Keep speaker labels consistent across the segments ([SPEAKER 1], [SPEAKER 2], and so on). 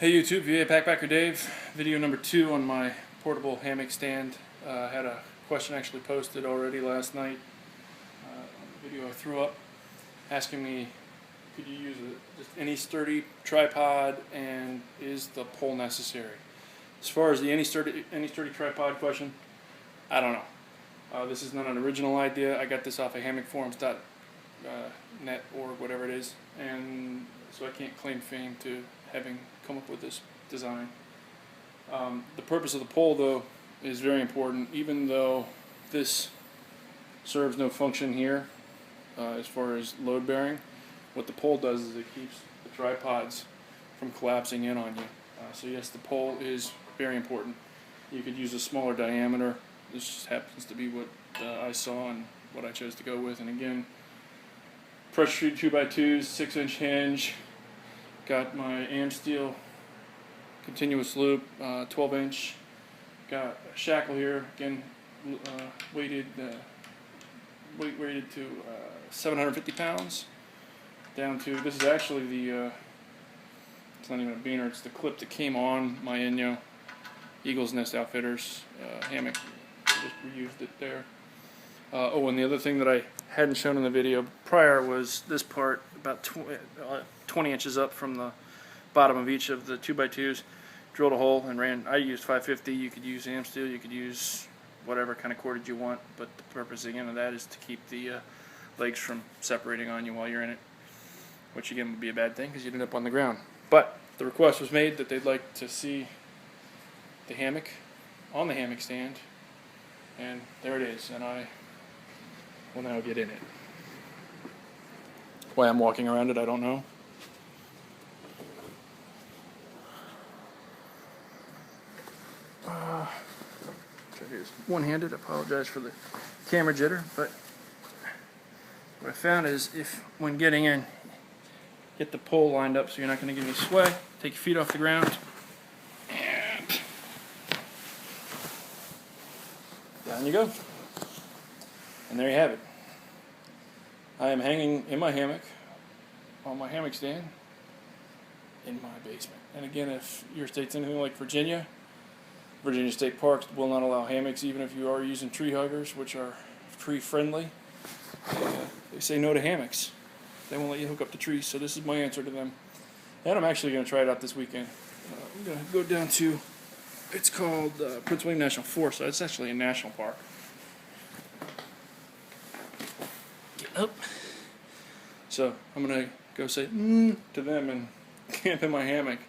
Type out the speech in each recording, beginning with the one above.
[SPEAKER 1] Hey YouTube, VA Backpacker Dave. Video number 2 on my portable hammock stand. Had a question actually posted already last night on the video I threw up, asking me could you use just any sturdy tripod and is the pole necessary. As far as the any sturdy tripod question, I don't know. This is not an original idea. I got this off of hammockforums.net org, whatever it is, and so I can't claim fame to having come up with this design. The purpose of the pole, though, is very important, even though this serves no function here as far as load bearing. What the pole does is it keeps the tripods from collapsing in on you. So yes, the pole is very important. You could use a smaller diameter. This just happens to be what I saw and what I chose to go with. And again, pressure treated 2x2s, 6-inch hinge. Got my Amsteel continuous loop, 12-inch. Got a shackle here, again weight rated to 750 pounds. Down to, this is actually the, it's not even a beaner, it's the clip that came on my Inyo Eagle's Nest Outfitters hammock. Just reused it there. Oh, and the other thing that I hadn't shown in the video prior was this part, about 20 inches up from the bottom of each of the 2x2s. Drilled a hole and ran. I used 550. You could use Amsteel. You could use whatever kind of cordage you want. But the purpose again of that is to keep the legs from separating on you while you're in it, which again would be a bad thing because you'd end up on the ground. But the request was made that they'd like to see the hammock on the hammock stand, and there it is. And I will now get in it. Why I'm walking around it, I don't know. Try to use one-handed. I apologize for the camera jitter, but what I found is if, when getting in, get the pole lined up so you're not going to get any sway. Take your feet off the ground, and down you go. And there you have it. I am hanging in my hammock, on my hammock stand, in my basement. And again, if your state's anything like Virginia State Parks will not allow hammocks even if you are using tree huggers, which are tree friendly. They say no to hammocks. They won't let you hook up to trees, so this is my answer to them. And I'm actually going to try it out this weekend. I'm going to go down to, it's called Prince William National Forest, so it's actually a national park. Up. So I'm going to go say to them and camp in my hammock.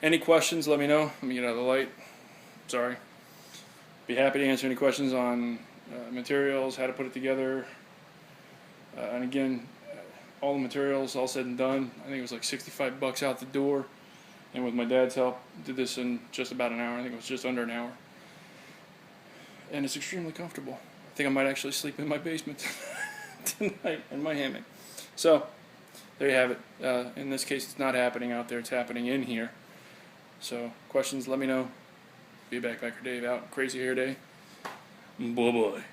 [SPEAKER 1] Any questions, let me know. Let me get out of the light. Sorry. Be happy to answer any questions on materials, how to put it together. And again, all the materials, all said and done, I think it was like $65 out the door. And with my dad's help, did this in just about an hour. I think it was just under an hour. And it's extremely comfortable. I think I might actually sleep in my basement tonight in my hammock. So, there you have it. In this case, it's not happening out there. It's happening in here. So, questions, let me know. Be Backpacker Dave out. Crazy hair day. Bye-bye.